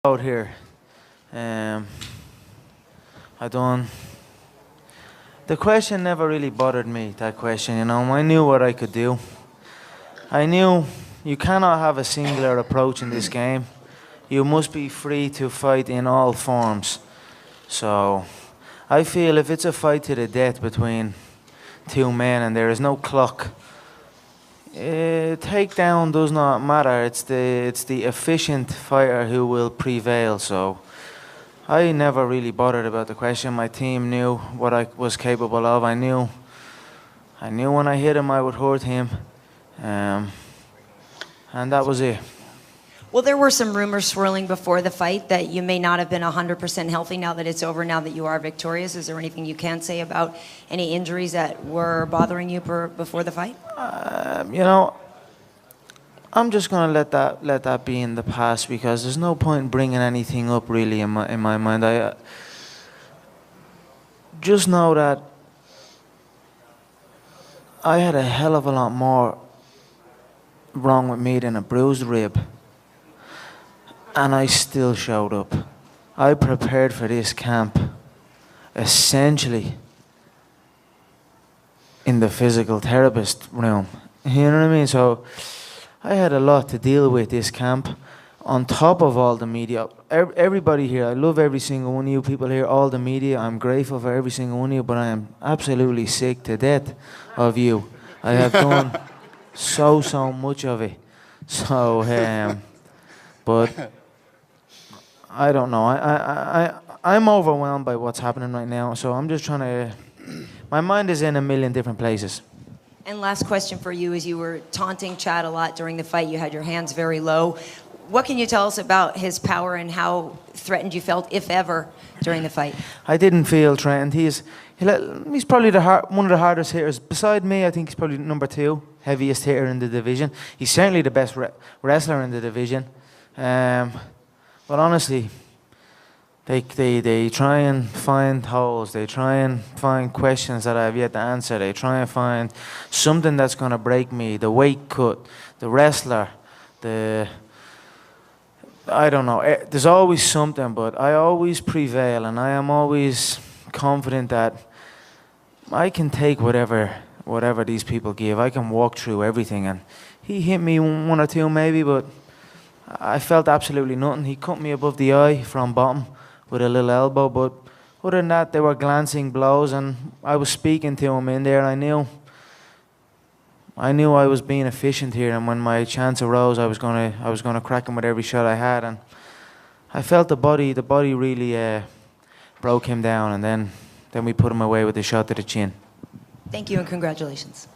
Out here. Um, I don't. The question never really bothered me. That question, I knew what I could do. I knew you cannot have a singular approach in this game. You must be free to fight in all forms. So, I feel if it's a fight to the death between two men and there is no clock, takedown does not matter. It's the efficient fighter who will prevail. So. I never really bothered about the question. My team knew what I was capable of. I knew when I hit him, I would hurt him, um, and that was it. Well, there were some rumors swirling before the fight that you may not have been 100% healthy now that it's over, now that you are victorious. Is there anything you can say about any injuries that were bothering you before the fight? I'm just gonna let that be in the past because there's no point in bringing anything up really in my mind. I just know that I had a hell of a lot more wrong with me than a bruised rib, and I still showed up. I prepared for this camp essentially in the physical therapist room. You know what I mean? So I had a lot to deal with this camp. On top of all the media, everybody here, I love every single one of you people here, all the media, I'm grateful for every single one of you, but I am absolutely sick to death of you. I have done so much of it. So, but I don't know. I'm overwhelmed by what's happening right now, so I'm just trying to, my mind is in a million different places. And last question for you is you were taunting Chad a lot during the fight. You had your hands very low. What can you tell us about his power and how threatened you felt, if ever, during the fight? I didn't feel threatened. He's probably one of the hardest hitters. Beside me, I think he's probably number 2 heaviest hitter in the division. He's certainly the best wrestler in the division. But honestly, They try and find holes. They try and find questions that I have yet to answer. They try and find something that's going to break me. The weight cut, the wrestler, I don't know. There's always something, but I always prevail, and I am always confident that I can take whatever these people give. I can walk through everything, and he hit me one or two maybe, but I felt absolutely nothing. He cut me above the eye from bottom with a little elbow, but other than that, they were glancing blows, and I was speaking to him in there, and I knew I was being efficient here, and when my chance arose, I was gonna crack him with every shot I had, and I felt the body really broke him down, and then we put him away with a shot to the chin. Thank you and congratulations.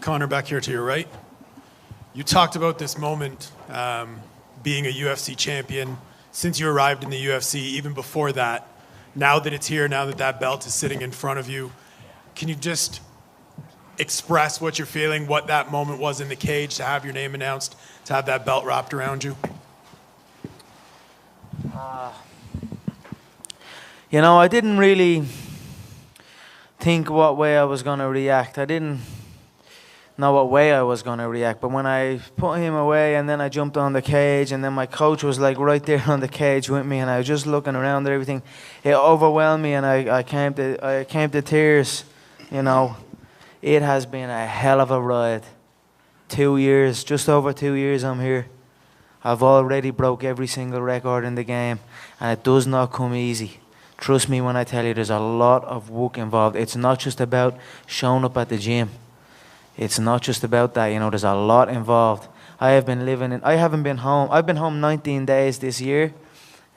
Conor, back here to your right. You talked about this moment being a UFC champion since you arrived in the UFC, even before that. Now that it's here, now that that belt is sitting in front of you, can you just express what you're feeling, what that moment was in the cage, to have your name announced, to have that belt wrapped around you? I didn't really think what way I was going to react. I didn't know what way I was going to react. But when I put him away and then I jumped on the cage and then my coach was like right there on the cage with me and I was just looking around at everything, it overwhelmed me and I came to tears. It has been a hell of a ride. 2 years, just over 2 years I'm here. I've already broke every single record in the game, and it does not come easy. Trust me when I tell you there's a lot of work involved. It's not just about showing up at the gym. It's not just about that, there's a lot involved. I haven't been home. I've been home 19 days this year.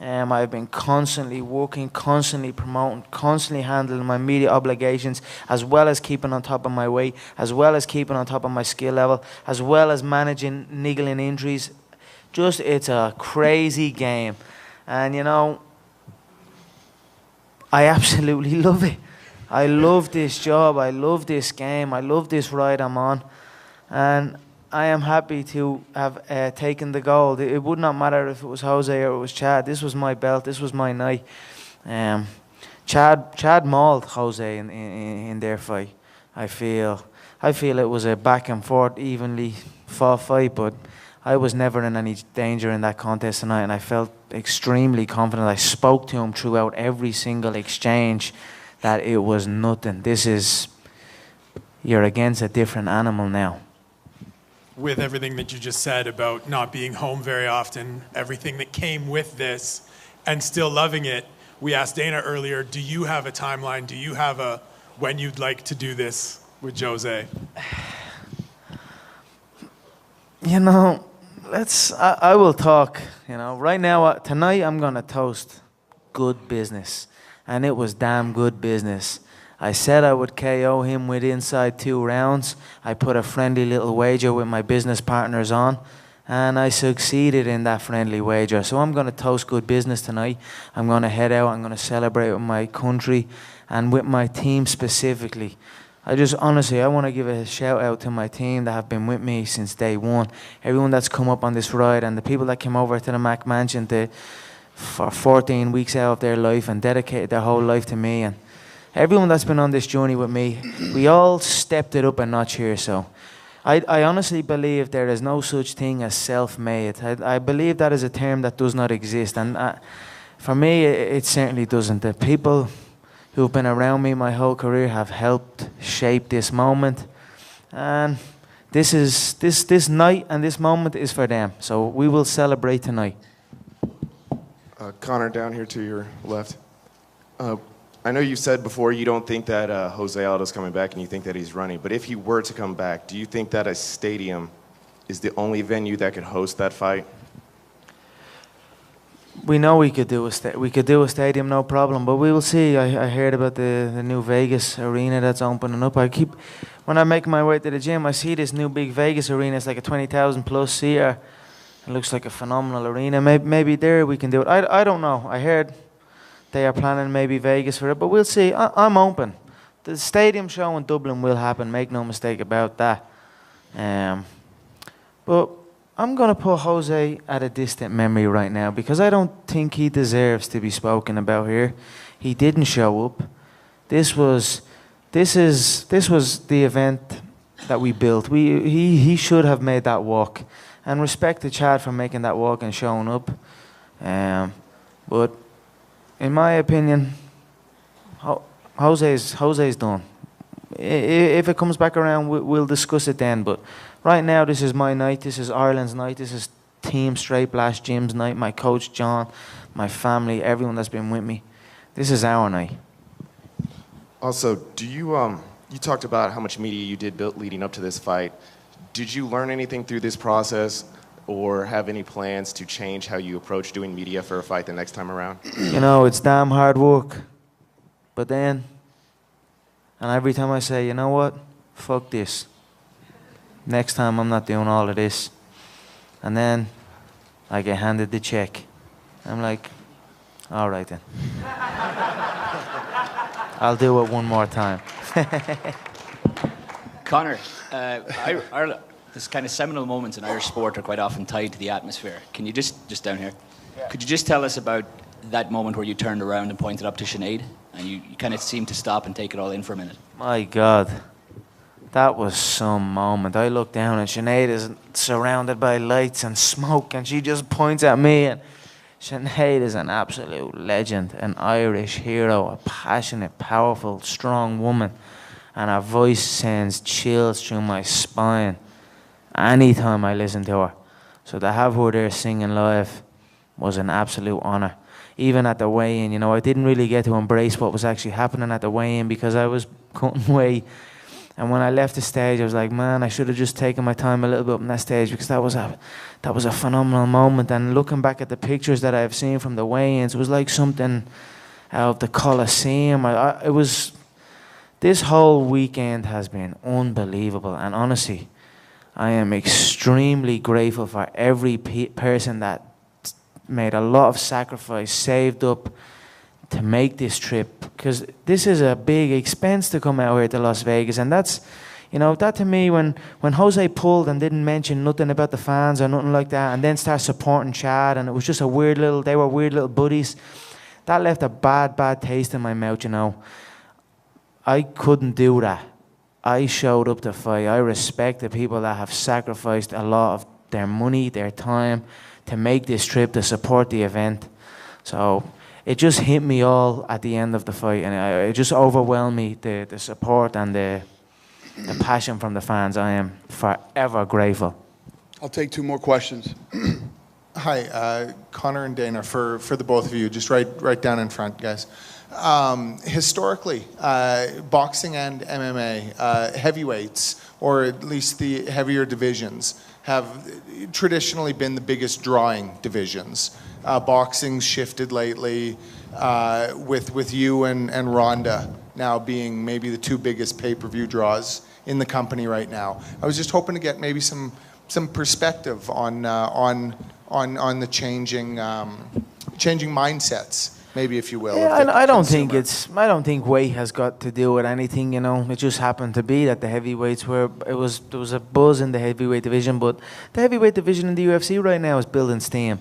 I've been constantly working, constantly promoting, constantly handling my media obligations, as well as keeping on top of my weight, as well as keeping on top of my skill level, as well as managing niggling injuries. It's a crazy game. And, I absolutely love it. I love this job. I love this game. I love this ride I'm on. And I am happy to have taken the gold. It would not matter if it was Jose or it was Chad. This was my belt. This was my night. Chad mauled Jose in their fight. I feel it was a back and forth, evenly fought fight, but I was never in any danger in that contest tonight, and I felt extremely confident. I spoke to him throughout every single exchange that it was nothing. You're against a different animal now. With everything that you just said about not being home very often, everything that came with this, and still loving it, we asked Dana earlier, do you have a timeline? Do you have a when you'd like to do this with Jose? You know, I will talk, you know. Right now, tonight I'm going to toast good business. And it was damn good business. I said I would KO him with inside 2 rounds. I put a friendly little wager with my business partners on, and I succeeded in that friendly wager. So I'm going to toast good business tonight. I'm going to head out. I'm going to celebrate with my country and with my team specifically. I want to give a shout out to my team that have been with me since day one. Everyone that's come up on this ride, and the people that came over to the Mac Mansion for 14 weeks out of their life and dedicated their whole life to me, and everyone that's been on this journey with me, we all stepped it up a notch here. So I honestly believe there is no such thing as self-made. I believe that is a term that does not exist, and for me it certainly doesn't. The people who've been around me my whole career have helped shape this moment, and this night and this moment is for them. So we will celebrate tonight. Conor, down here to your left. I know you said before you don't think that Jose Aldo's coming back and you think that he's running, but if he were to come back, do you think that a stadium is the only venue that could host that fight? We know we could do a stadium, no problem, but we will see. I heard about the new Vegas arena that's opening up. When I make my way to the gym, I see this new big Vegas arena. It's like a 20,000 plus seater. It looks like a phenomenal arena. Maybe there we can do it. I don't know. I heard they are planning maybe Vegas for it, but we'll see. I'm open. The stadium show in Dublin will happen. Make no mistake about that. But I'm going to put Jose at a distant memory right now because I don't think he deserves to be spoken about here. He didn't show up. This was the event that we built. He should have made that walk. And respect to Chad for making that walk and showing up. But in my opinion, Jose's done. If it comes back around, we'll discuss it then. But right now, this is my night. This is Ireland's night. This is Team Straight Blast Gym's night. My coach, John, my family, everyone that's been with me. This is our night. Also, do you talked about how much media you did build leading up to this fight. Did you learn anything through this process or have any plans to change how you approach doing media for a fight the next time around? You know, it's damn hard work. But then, and every time I say, you know what, fuck this. Next time I'm not doing all of this. And then I get handed the check. I'm like, all right then. I'll do it one more time. Conor, this kind of seminal moments in Irish sport are quite often tied to the atmosphere. Can you just down here, could you just tell us about that moment where you turned around and pointed up to Sinead and you kind of seemed to stop and take it all in for a minute? My God, that was some moment. I looked down and Sinead is surrounded by lights and smoke and she just points at me, and Sinead is an absolute legend, an Irish hero, a passionate, powerful, strong woman. And her voice sends chills through my spine anytime I listen to her. So to have her there singing live was an absolute honor. Even at the weigh-in, you know, I didn't really get to embrace what was actually happening at the weigh-in because I was cutting weight. And when I left the stage, I was like, man, I should have just taken my time a little bit on that stage because that was a phenomenal moment. And looking back at the pictures that I've seen from the weigh-ins, it was like something out of the Coliseum. This whole weekend has been unbelievable, and honestly, I am extremely grateful for every person that made a lot of sacrifice, saved up to make this trip, because this is a big expense to come out here to Las Vegas, and that's, you know, that to me, when Jose pulled and didn't mention nothing about the fans or nothing like that, and then start supporting Chad, and it was just they were weird little buddies, that left a bad taste in my mouth, you know. I couldn't do that. I showed up to fight. I respect the people that have sacrificed a lot of their money, their time to make this trip, to support the event. So it just hit me all at the end of the fight, and it just overwhelmed me, the support and the passion from the fans. I am forever grateful. I'll take 2 more questions. Hi, Conor and Dana, for the both of you, just right down in front, guys. Historically, boxing and MMA, heavyweights, or at least the heavier divisions, have traditionally been the biggest drawing divisions. Boxing's shifted lately, with you and Ronda now being maybe the 2 biggest pay-per-view draws in the company right now. I was just hoping to get maybe some perspective on the changing mindsets, maybe, if you will. Yeah, I don't think weight has got to do with anything. It just happened to be that the heavyweights there was a buzz in the heavyweight division, but the heavyweight division in the UFC right now is building steam.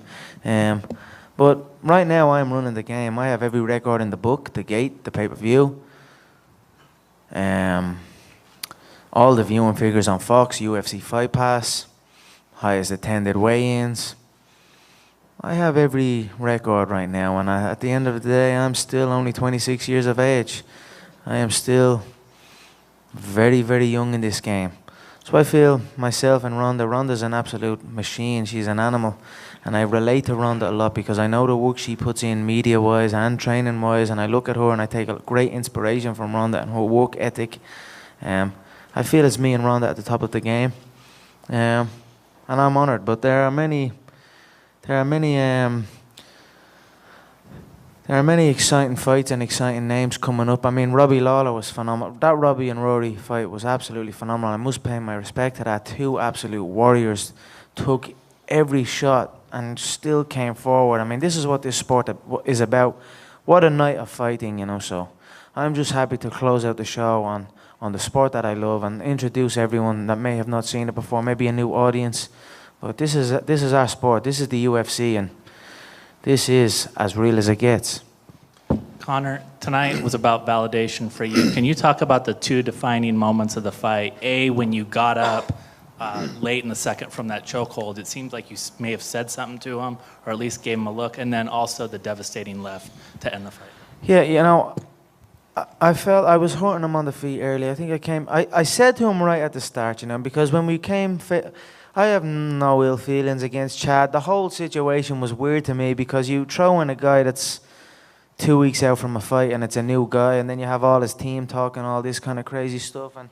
But right now I'm running the game. I have every record in the book, the gate, the pay-per-view. All the viewing figures on Fox, UFC Fight Pass, highest attended weigh-ins. I have every record right now, and at the end of the day, I'm still only 26 years of age. I am still very, very young in this game. So I feel myself and Ronda's an absolute machine. She's an animal. And I relate to Ronda a lot because I know the work she puts in media-wise and training-wise, and I look at her and I take a great inspiration from Ronda and her work ethic. I feel it's me and Ronda at the top of the game. And I'm honored, but there are many exciting fights and exciting names coming up. I mean, Robbie Lawler was phenomenal. That Robbie and Rory fight was absolutely phenomenal. I must pay my respect to that. 2 absolute warriors took every shot and still came forward. I mean, this is what this sport is about. What a night of fighting, So I'm just happy to close out the show on the sport that I love and introduce everyone that may have not seen it before, maybe a new audience. But this is our sport. This is the UFC, and this is as real as it gets. Conor, tonight was about validation for you. Can you talk about the 2 defining moments of the fight? A, when you got up late in the second from that chokehold, it seems like you may have said something to him, or at least gave him a look, and then also the devastating left to end the fight. Yeah, I felt I was hurting him on the feet early. I think I said to him right at the start, because when we came, I have no ill feelings against Chad. The whole situation was weird to me because you throw in a guy that's 2 weeks out from a fight and it's a new guy, and then you have all his team talking all this kind of crazy stuff, and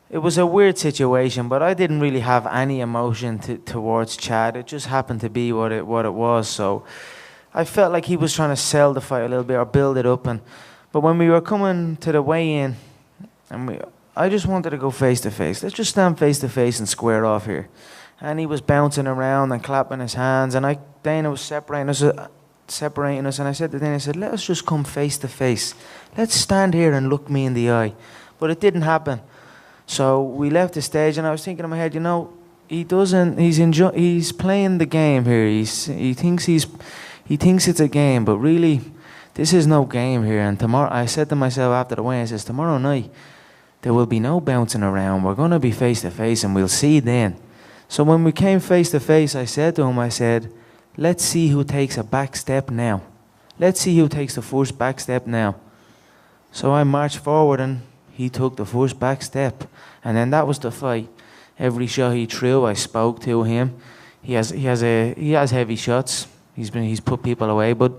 it was a weird situation, but I didn't really have any emotion towards Chad. It just happened to be what it was. So I felt like he was trying to sell the fight a little bit or build it up, but when we were coming to the weigh-in, I just wanted to go face to face. Let's just stand face to face and square off here. And he was bouncing around and clapping his hands, and Dana was separating us, and I said to Dana, let us just come face to face. Let's stand here and look me in the eye. But it didn't happen. So we left the stage, and I was thinking in my head, he's playing the game here. He thinks it's a game, but really, this is no game here. And tomorrow, I said to myself after the weigh-in, I says, tomorrow night, there will be no bouncing around. We're going to be face to face, and we'll see then. So when we came face to face, I said to him, let's see who takes a back step now. Let's see who takes the first back step now. So I marched forward, and he took the first back step. And then that was the fight. Every shot he threw, I spoke to him. He has heavy shots. He's put people away, but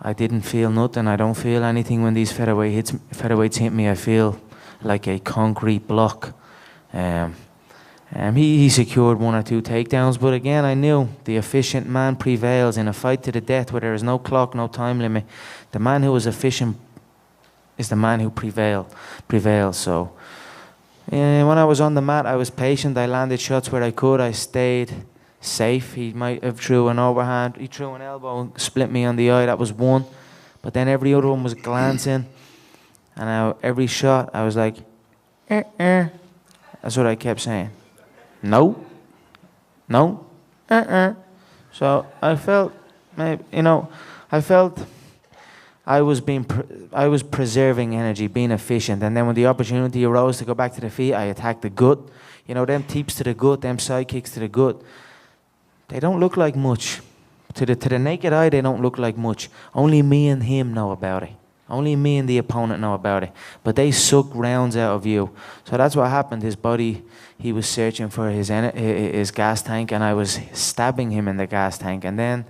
I didn't feel nothing. I don't feel anything when these featherweights hit me. I feel like a concrete block. He secured 1 or 2 takedowns, but again, I knew the efficient man prevails in a fight to the death where there is no clock, no time limit. The man who is efficient is the man who prevails. So when I was on the mat, I was patient. I landed shots where I could. I stayed safe. He might have threw an overhand. He threw an elbow and split me on the eye. That was one. But then every other one was glancing. And every shot, I was like, That's what I kept saying. No. So I felt, maybe, I I was preserving energy, being efficient, and then when the opportunity arose to go back to the feet, I attacked the gut. You know, them teeps to the gut, them side kicks to the gut. They don't look like much. To the naked eye, they don't look like much. Only me and him know about it. Only me and the opponent know about it. But they suck rounds out of you. So that's what happened. His body, he was searching for his gas tank, and I was stabbing him in the gas tank. And then